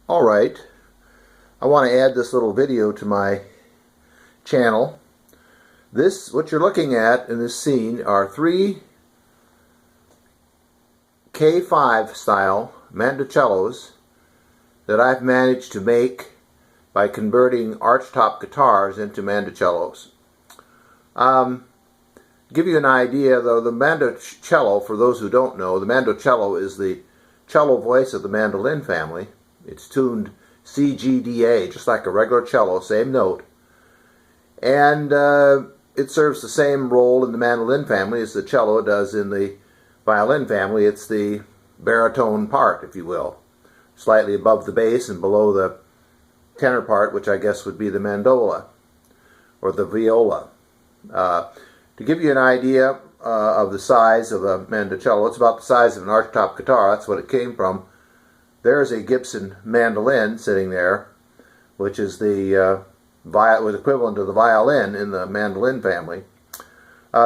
Alright, I want to add this little video to my channel. What you're looking at in this scene are three K5 style mandocellos that I've managed to make by converting archtop guitars into mandocellos. Give you an idea though, the mandocello, for those who don't know, the mandocello is the cello voice of the mandolin family. It's tuned C, G, D, A, just like a regular cello, same note. And it serves the same role in the mandolin family as the cello does in the violin family. It's the baritone part, if you will. Slightly above the bass and below the tenor part, which I guess would be the mandola, or the viola. To give you an idea of the size of a mandocello, it's about the size of an archtop guitar. That's what it came from. There's a Gibson mandolin sitting there, which is the was equivalent to the violin in the mandolin family.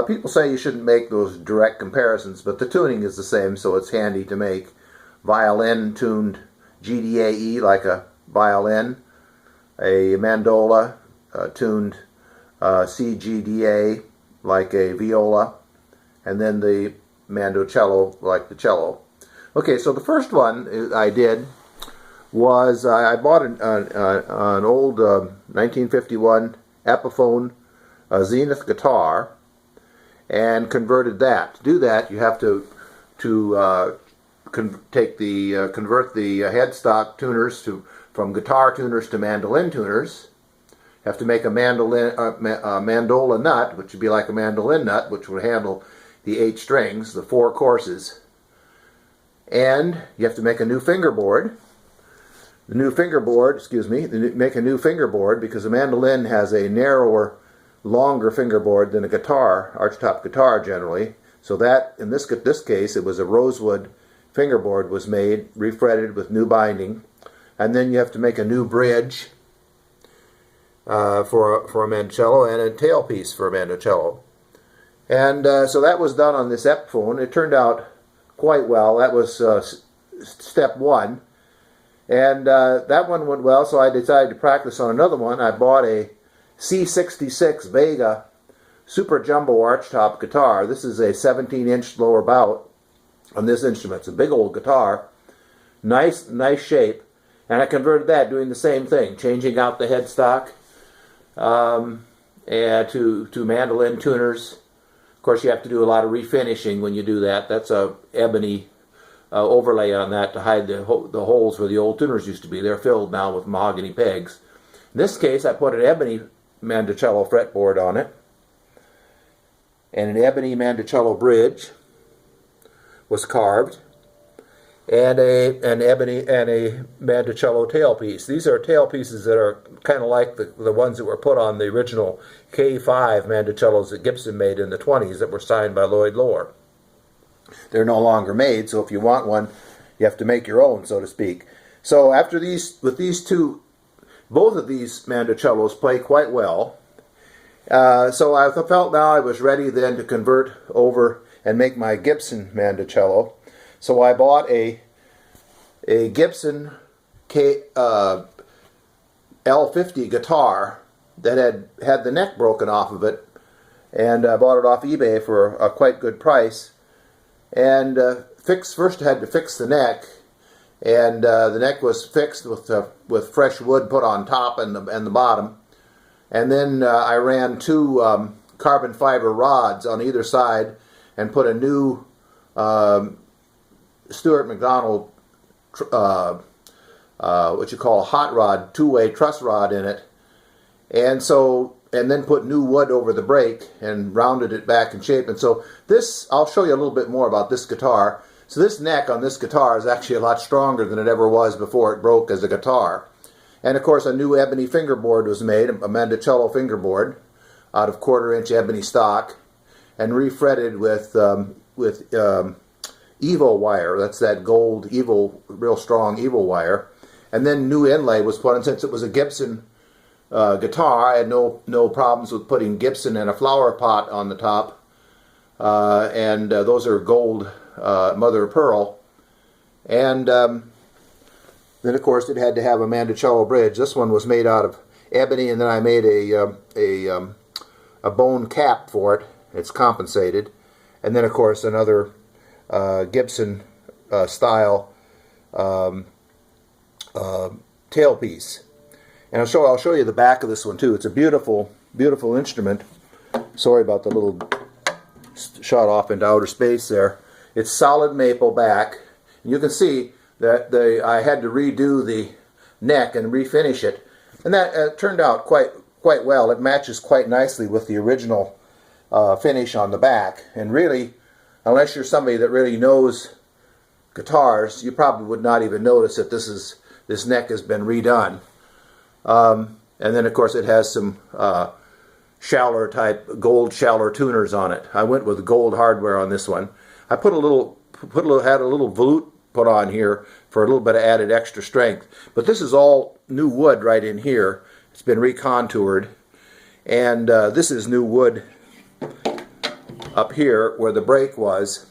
People say you shouldn't make those direct comparisons, but the tuning is the same, so it's handy to make. Violin tuned G-D-A-E like a violin, a mandola tuned C-G-D-A like a viola, and then the mandocello like the cello. Okay, so the first one I did was I bought an old 1951 Epiphone Zenith guitar and converted that. To do that, you have to convert the headstock tuners from guitar tuners to mandolin tuners. You have to make a mandola nut, which would be like a mandolin nut, which would handle the 8 strings, the 4 courses. And you have to make a new fingerboard. The new fingerboard, make a new fingerboard because a mandolin has a narrower, longer fingerboard than a guitar, archtop guitar generally. So that, in this case, it was a rosewood fingerboard was made, refretted with new binding. And then you have to make a new bridge for a mandocello and a tailpiece for a mandocello. And so that was done on this Epiphone. It turned out quite well. That was step one. And that one went well, so I decided to practice on another one. I bought a C-66 Vega Super Jumbo Archtop guitar. This is a 17-inch lower bout on this instrument. It's a big old guitar. Nice shape. And I converted that doing the same thing, changing out the headstock and to mandolin tuners. Of course, you have to do a lot of refinishing when you do that. That's a ebony overlay on that to hide the holes where the old tuners used to be. They're filled now with mahogany pegs. In this case, I put an ebony mandocello fretboard on it, and an ebony mandocello bridge was carved, and an ebony and a mandocello tailpiece. These are tailpieces that are kind of like the ones that were put on the original K5 mandocellos that Gibson made in the 20s that were signed by Lloyd Loar. They're no longer made, so if you want one, you have to make your own, so to speak. So after with these two, both of these mandocellos play quite well. So I felt now I was ready then to convert over and make my Gibson mandocello. So I bought a Gibson L-50 guitar that had the neck broken off of it, and I bought it off eBay for a quite good price. And first I had to fix the neck, and the neck was fixed with fresh wood put on top and the bottom. And then I ran 2 carbon fiber rods on either side and put a new Stuart McDonald what you call a hot rod, 2-way truss rod in it, and then put new wood over the brake and rounded it back in shape. And so this, I'll show you a little bit more about this guitar. So this neck on this guitar is actually a lot stronger than it ever was before it broke as a guitar. And of course a new ebony fingerboard was made, a mandocello fingerboard out of 1/4-inch ebony stock, and refretted with Evo wire. That's that gold Evo, real strong Evo wire. And then new inlay was put in. Since it was a Gibson guitar, I had no problems with putting Gibson and a flower pot on the top. Those are gold mother of pearl. And Then of course it had to have a Mandocello bridge. This one was made out of ebony, and then I made a bone cap for it. It's compensated, and then of course another Gibson style tailpiece. And I'll show you the back of this one too. It's a beautiful, beautiful instrument. Sorry about the little shot off into outer space there. It's solid maple back. You can see that I had to redo the neck and refinish it, and that turned out quite well. It matches quite nicely with the original finish on the back. And really, unless you're somebody that really knows guitars, you probably would not even notice that this neck has been redone. And then of course it has some Schaller type gold Schaller tuners on it. I went with gold hardware on this one. I had a little volute put on here for a little bit of added extra strength. But this is all new wood right in here. It's been recontoured, and this is new wood up here where the break was,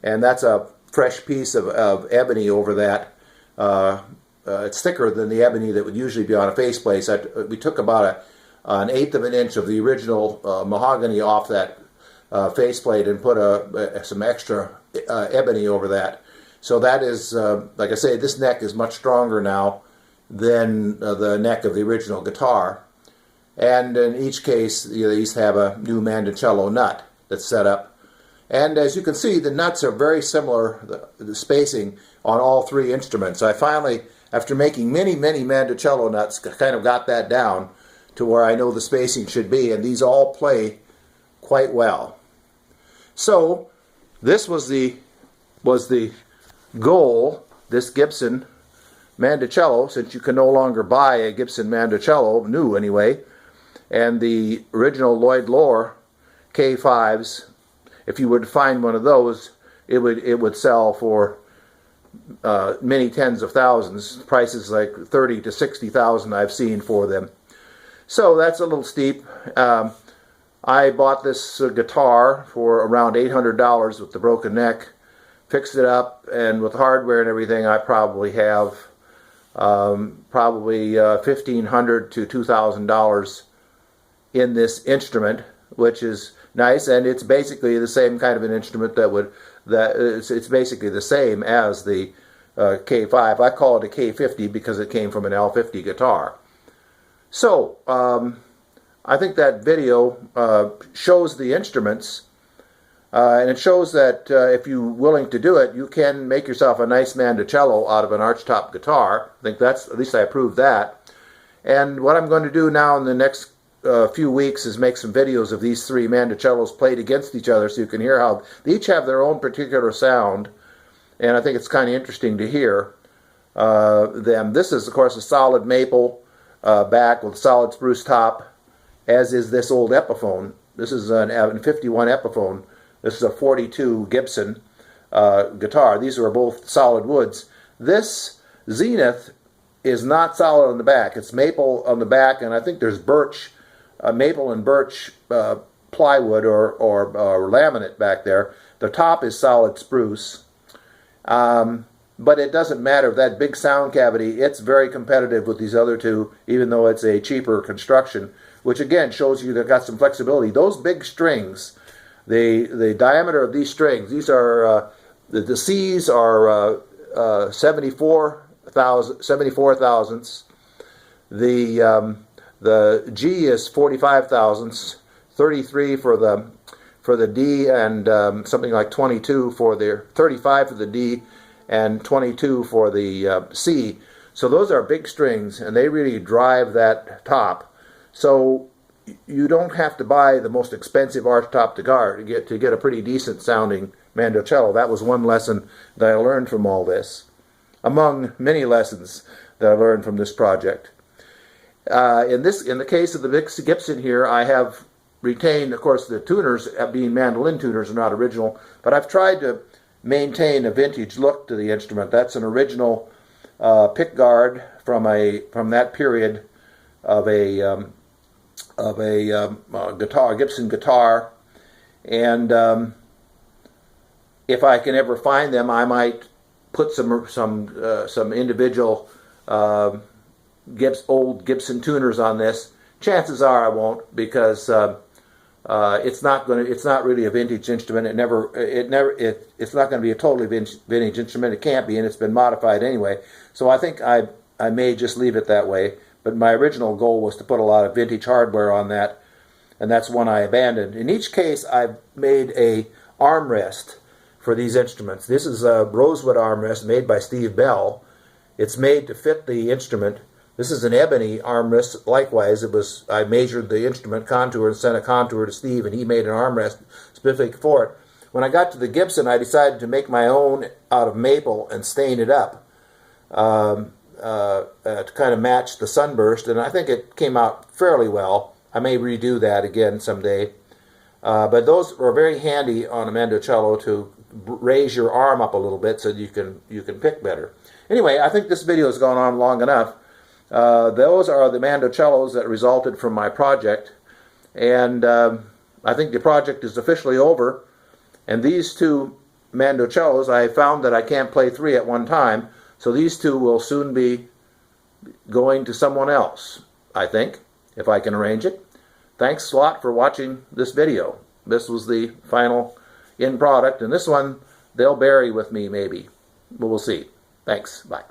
and that's a fresh piece of ebony over that. It's thicker than the ebony that would usually be on a faceplate. We took about an eighth of an inch of the original mahogany off that faceplate and put some extra ebony over that. So that is, like I say, this neck is much stronger now than the neck of the original guitar. And in each case, they used to have a new Mandocello nut that's set up. And as you can see, the nuts are very similar, the spacing on all three instruments. I finally, after making many Mandocello nuts, kind of got that down to where I know the spacing should be, and these all play quite well. So this was the goal, this Gibson Mandocello, since you can no longer buy a Gibson Mandocello, new anyway, and the original Lloyd Loar K5s, if you were to find one of those, it would sell for many tens of thousands, prices like 30 to 60,000 I've seen for them. So that's a little steep. I bought this guitar for around $800 with the broken neck, fixed it up, and with hardware and everything, I probably have $1,500 to $2,000 in this instrument, which is nice, and it's basically the same kind of an instrument it's basically the same as the K5. I call it a K50 because it came from an L-50 guitar. So I think that video shows the instruments, and it shows that if you're willing to do it, you can make yourself a nice Mandocello out of an archtop guitar. I think that's, at least I proved that. And what I'm going to do now in the next few weeks is make some videos of these three Mandocellos played against each other, so you can hear how they each have their own particular sound, and I think it's kind of interesting to hear them. This is, of course, a solid maple back with solid spruce top, as is this old Epiphone. This is an 51 Epiphone. This is a 42 Gibson guitar. These are both solid woods. This Zenith is not solid on the back. It's maple on the back, and I think there's birch, maple and birch plywood or laminate back there. The top is solid spruce. But it doesn't matter. That big sound cavity, it's very competitive with these other two, even though it's a cheaper construction, which again shows you they've got some flexibility. Those big strings, the diameter of these strings, these are, the C's are 74 thousandths. The G is 45 thousandths, 33 for the D, and something like 22 for the 35 for the D, and 22 for the C. So those are big strings, and they really drive that top. So you don't have to buy the most expensive archtop guitar to get a pretty decent sounding Mandocello. That was one lesson that I learned from all this, among many lessons that I learned from this project. In the case of the Gibson here, I have retained, of course, the tuners being mandolin tuners are not original, but I've tried to maintain a vintage look to the instrument. That's an original pickguard from that period of a guitar, Gibson guitar, and if I can ever find them, I might put some individual old Gibson tuners on this. Chances are I won't, because it's not really a vintage instrument. It's not going to be a totally vintage instrument. It can't be, and it's been modified anyway. So I think I may just leave it that way. But my original goal was to put a lot of vintage hardware on that, and that's one I abandoned. In each case, I've made a armrest for these instruments. This is a rosewood armrest made by Steve Bell. It's made to fit the instrument. This is an ebony armrest. Likewise, I measured the instrument contour and sent a contour to Steve, and he made an armrest specific for it. When I got to the Gibson, I decided to make my own out of maple and stain it up to kind of match the sunburst, and I think it came out fairly well. I may redo that again someday. But those are very handy on a mandocello to raise your arm up a little bit so you can pick better. Anyway, I think this video has gone on long enough. Those are the mandocellos that resulted from my project, and I think the project is officially over. And these two mandocellos, I found that I can't play three at one time, so these two will soon be going to someone else, I think, if I can arrange it. Thanks a lot for watching this video. This was the final end product, and this one they'll bury with me maybe. But we'll see. Thanks. Bye.